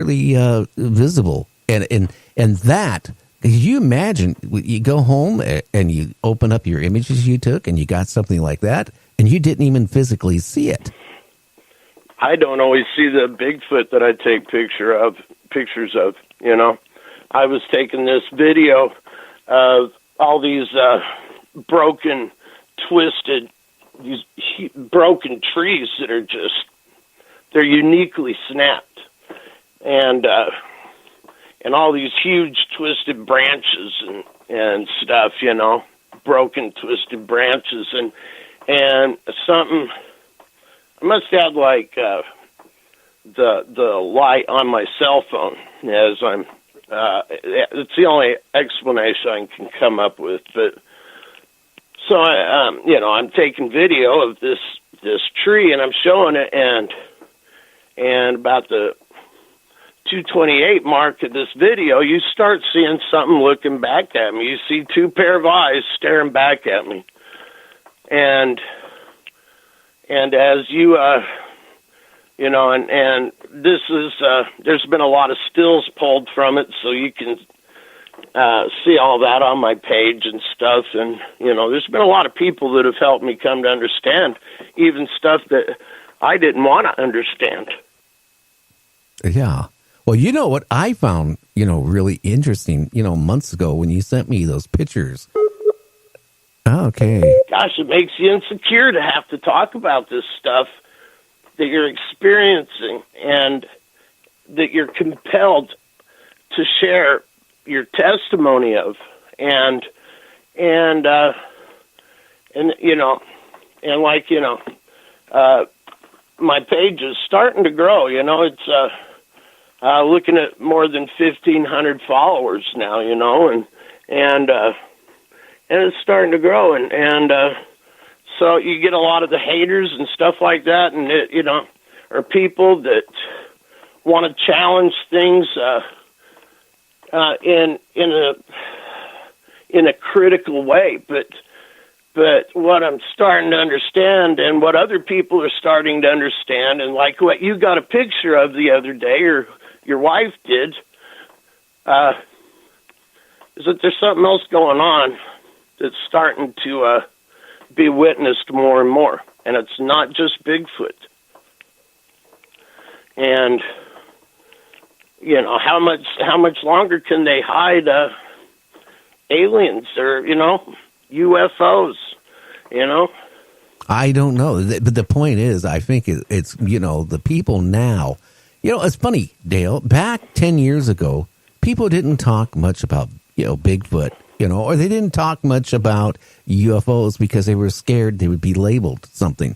clearly visible. And that, could you imagine, you go home and you open up your images you took and you got something like that, and you didn't even physically see it. I don't always see the Bigfoot that I take pictures of, you know. I was taking this video of all these broken, twisted, these broken trees that are just, they're uniquely snapped. And all these huge twisted branches and stuff, you know, broken, twisted branches. And something, I must have like the light on my cell phone as I'm, it's the only explanation I can come up with. But so you know, I'm taking video of this tree and I'm showing it, and about the 228 mark of this video, you start seeing something looking back at me. You see two pair of eyes staring back at me, and as you you know, and this is there's been a lot of stills pulled from it, so you can see all that on my page and stuff. And you know, there's been a lot of people that have helped me come to understand even stuff that I didn't want to understand. Yeah. Well, you know what I found, you know, really interesting, you know, months ago when you sent me those pictures. Okay. Gosh, it makes you insecure to have to talk about this stuff that you're experiencing and that you're compelled to share your testimony of. And you know, and like, you know, my page is starting to grow, you know, it's looking at more than 1,500 followers now, you know, and it's starting to grow, and so you get a lot of the haters and stuff like that, and it, you know, are people that want to challenge things in a critical way, but what I'm starting to understand, and what other people are starting to understand, and like what you got a picture of the other day, or your wife did, is that there's something else going on that's starting to be witnessed more and more, and it's not just Bigfoot. And you know, how much longer can they hide aliens or, you know, UFOs? You know, I don't know, but the point is, I think it's, you know, the people now. You know, it's funny, Dale. Back 10 years ago, people didn't talk much about, you know, Bigfoot, you know, or they didn't talk much about UFOs because they were scared they would be labeled something.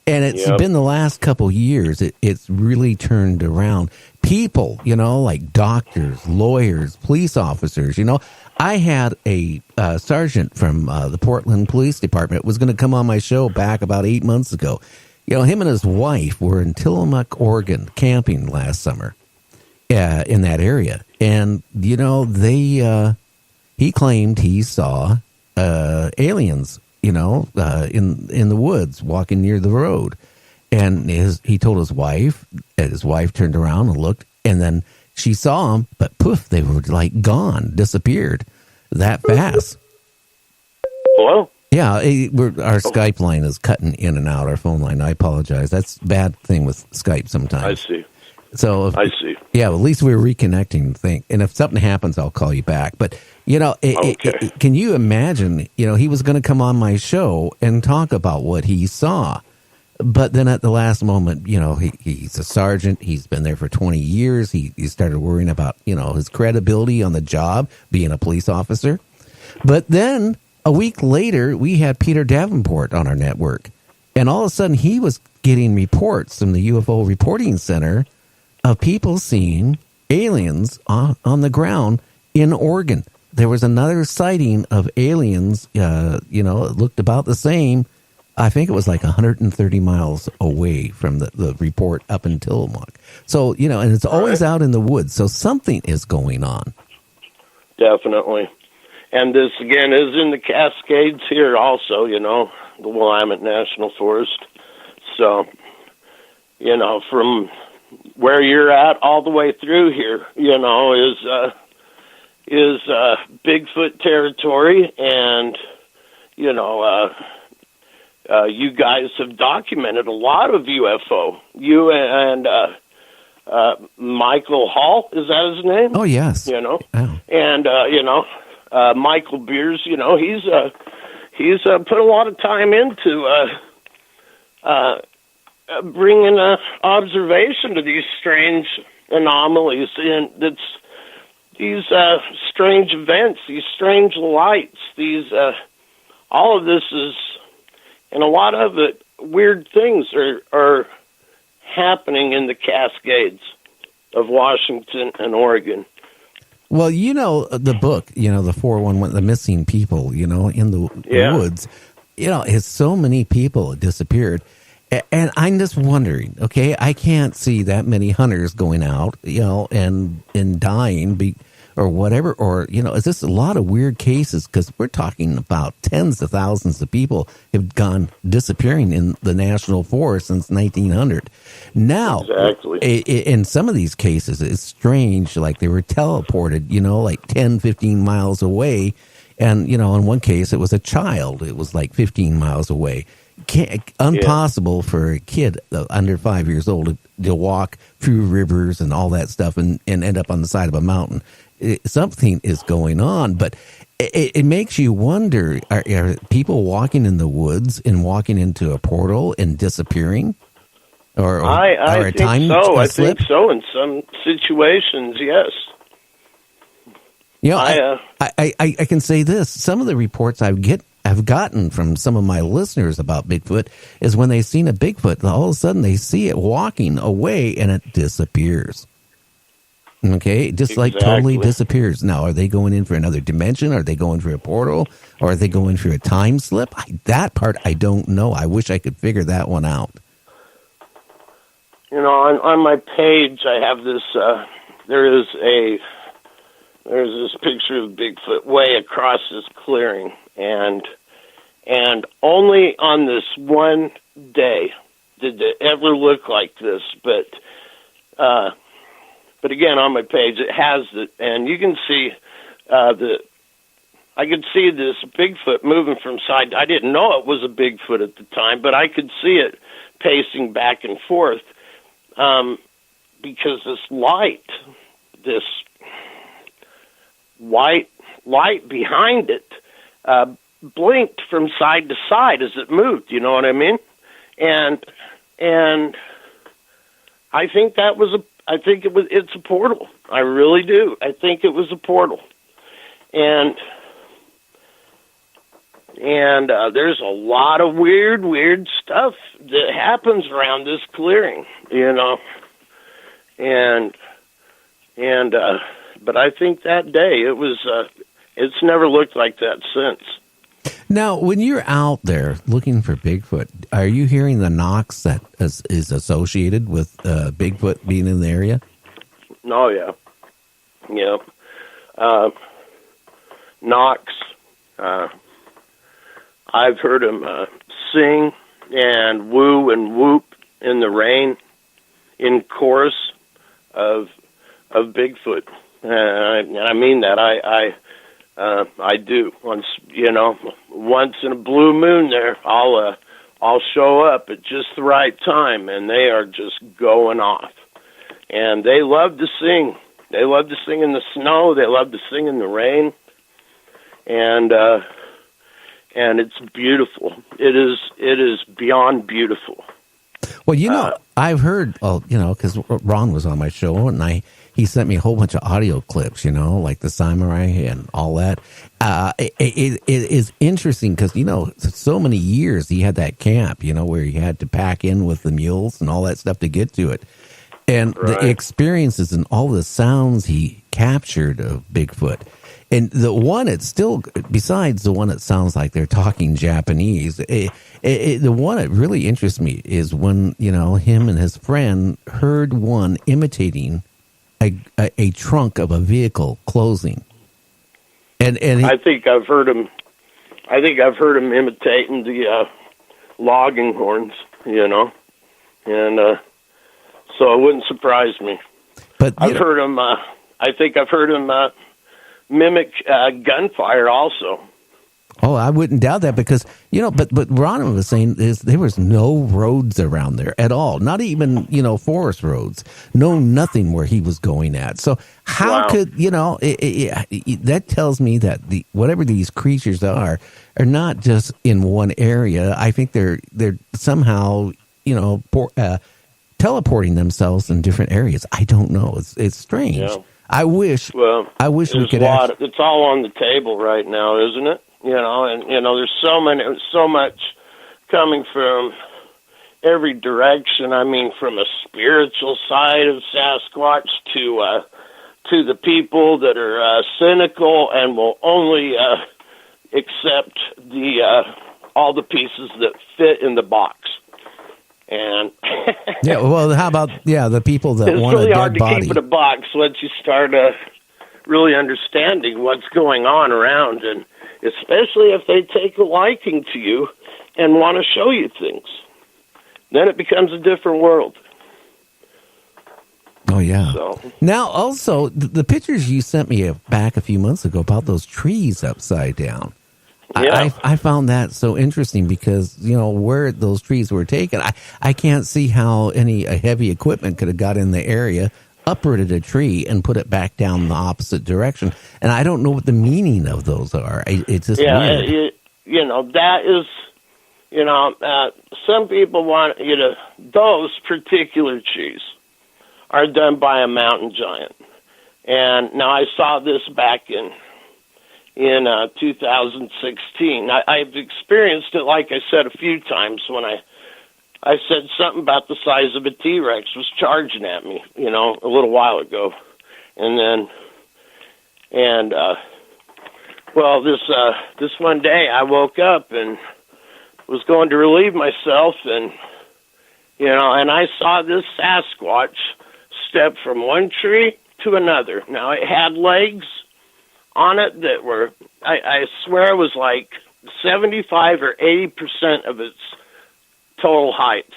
And it's been the last couple years, it's really turned around. People, you know, like doctors, lawyers, police officers, you know. I had a sergeant from the Portland Police Department was going to come on my show back about 8 months ago. You know, him and his wife were in Tillamook, Oregon, camping last summer in that area. And, you know, he claimed he saw aliens, you know, in the woods walking near the road. And he told his wife, and his wife turned around and looked, and then she saw them, but poof, they were like gone, disappeared that fast. Hello? Yeah, our Skype line is cutting in and out, our phone line. I apologize. That's a bad thing with Skype sometimes. I see. So I see. Yeah, well, at least we're reconnecting. And if something happens, I'll call you back. But, you know, can you imagine, you know, he was going to come on my show and talk about what he saw. But then at the last moment, you know, he's a sergeant. He's been there for 20 years. He started worrying about, you know, his credibility on the job, being a police officer. But then a week later, we had Peter Davenport on our network. And all of a sudden, he was getting reports from the UFO Reporting Center of people seeing aliens on the ground in Oregon. There was another sighting of aliens, you know, it looked about the same. I think it was like 130 miles away from the report up in Tillamook. So, you know, and it's always out in the woods. So something is going on. Definitely. And this, again, is in the Cascades here also, you know, the Willamette National Forest. So, you know, from where you're at all the way through here, is Bigfoot territory, and you guys have documented a lot of UFO. You and Michael Hall, is that his name? Oh, yes. Oh. And Michael Beers, he's put a lot of time into bringing observation to these strange anomalies, and these strange events, these strange lights, all of this is, and a lot of it, weird things are happening in the Cascades of Washington and Oregon. Well, the book, the 411, the missing people, in the woods, has so many people disappeared. And I'm just wondering, okay, I can't see that many hunters going out, and dying or whatever, or, is this a lot of weird cases? Because we're talking about tens of thousands of people have gone disappearing in the national forest since 1900. Now, exactly. In some of these cases, it's strange, like they were teleported, like 10, 15 miles away. And, in one case, it was a child. It was like 15 miles away. Impossible for a kid under 5 years old to walk through rivers and all that stuff and end up on the side of a mountain. Something is going on, but it makes you wonder, are people walking in the woods and walking into a portal and disappearing? Or I a think time so. I slip? think so in some situations, yes. I can say this. Some of the reports I've gotten from some of my listeners about Bigfoot is when they've seen a Bigfoot, all of a sudden they see it walking away and it disappears. Okay, just like totally disappears. Now, are they going in for another dimension? Are they going for a portal? Or are they going for a time slip? That part I don't know. I wish I could figure that one out. On my page, I have this. There's this picture of Bigfoot way across this clearing, and only on this one day did it ever look like this. But again, on my page, it has it, and you can see I could see this Bigfoot moving from side. I didn't know it was a Bigfoot at the time, but I could see it pacing back and forth because this light, this white light behind it, blinked from side to side as it moved. You know what I mean? And I think it's a portal. I really do. I think it was a portal. And there's a lot of weird stuff that happens around this clearing, but I think that day it's never looked like that since. Now, when you're out there looking for Bigfoot, are you hearing the knocks that is associated with Bigfoot being in the area? Oh, yeah. Yeah. Knocks. I've heard him sing and woo and whoop in the rain in chorus of Bigfoot. And I mean that. I do. Once in a blue moon there, I'll show up at just the right time, and they are just going off. And they love to sing. They love to sing in the snow. They love to sing in the rain. And it's beautiful. It is beyond beautiful. Well, I've heard, because Ron was on my show, and he sent me a whole bunch of audio clips, like the samurai and all that. It is interesting because, so many years he had that camp, where he had to pack in with the mules and all that stuff to get to it. And the experiences and all the sounds he captured of Bigfoot. And the one, it's still, besides the one that sounds like they're talking Japanese, the one that really interests me is when, him and his friend heard one imitating a trunk of a vehicle closing. And I think I've heard him imitating the logging horns, and So it wouldn't surprise me. But I've heard him. I think I've heard him mimic gunfire also. Oh, I wouldn't doubt that because, but Ron was saying is there was no roads around there at all. Not even, forest roads. No, nothing where he was going at. So how could, that tells me that whatever these creatures are not just in one area. I think they're somehow, teleporting themselves in different areas. I don't know. It's strange. Yeah. I wish we could. It's all on the table right now, isn't it? There's so much coming from every direction. I mean, from a spiritual side of Sasquatch to the people that are cynical and will only accept all the pieces that fit in the box. And yeah, well, how about the people that want really a dead body? It's really hard to keep in a box once you start really understanding what's going on around, and especially if they take a liking to you and want to show you things. Then it becomes a different world. Oh, yeah. So. Now, also, the pictures you sent me back a few months ago about those trees upside down. Yeah. I found that so interesting because, where those trees were taken, I can't see how any heavy equipment could have got in the area, uprooted a tree, and put it back down the opposite direction. And I don't know what the meaning of those are. It's just weird. That is, some people want those particular trees are done by a mountain giant. And now I saw this back in 2016. I've experienced it, like I said, a few times when I said something about the size of a T-Rex was charging at me, a little while ago. And this one day I woke up and was going to relieve myself and I saw this Sasquatch step from one tree to another. Now it had legs on it that were, I swear it was like 75 or 80% of its total height.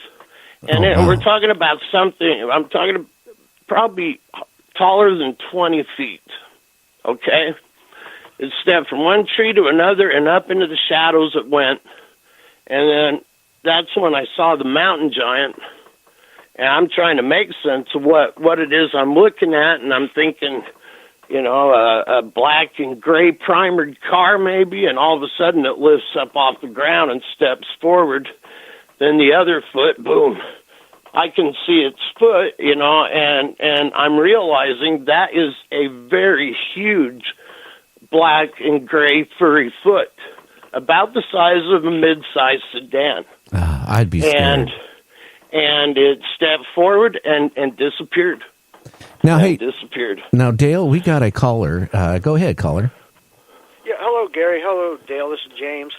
And we're talking about something, I'm talking probably taller than 20 feet, okay? It stepped from one tree to another and up into the shadows it went. And then that's when I saw the mountain giant, and I'm trying to make sense of what it is I'm looking at, and I'm thinking, a black and gray primered car maybe, and all of a sudden it lifts up off the ground and steps forward. Then the other foot, boom, I can see its foot, and I'm realizing that is a very huge black and gray furry foot, about the size of a mid-sized sedan. I'd be scared. And it stepped forward and disappeared. Now, disappeared. Now, Dale, we got a caller. Go ahead, caller. Yeah, hello, Gary. Hello, Dale. This is James.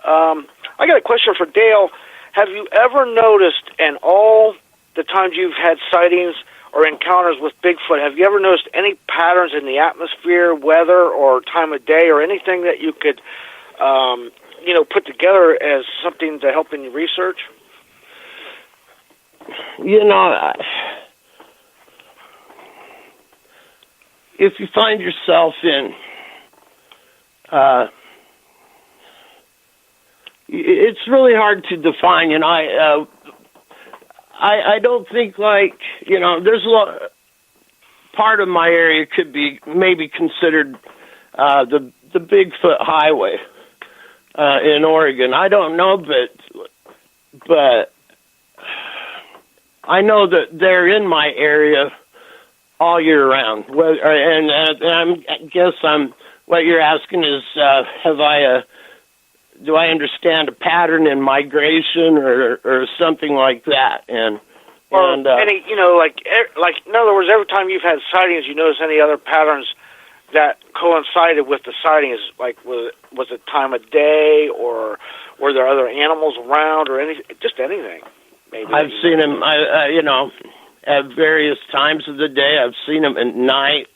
I got a question for Dale. Have you ever noticed, in all the times you've had sightings or encounters with Bigfoot, have you ever noticed any patterns in the atmosphere, weather, or time of day, or anything that you could, put together as something to help in your research? If you find yourself in, it's really hard to define. I don't think there's a lot. Part of my area could be maybe considered the Bigfoot Highway in Oregon. I don't know, but I know that they're in my area all year round. What you're asking is, do I understand a pattern in migration or something like that? Any, in other words, every time you've had sightings, you notice any other patterns that coincided with the sightings? Like, was it time of day, or were there other animals around, or just anything? Maybe I've seen them, at various times of the day. I've seen them at night.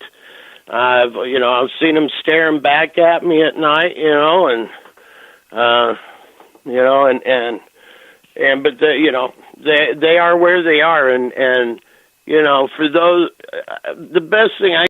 I've seen them staring back at me at night, but they are where they are, and For those, the best thing I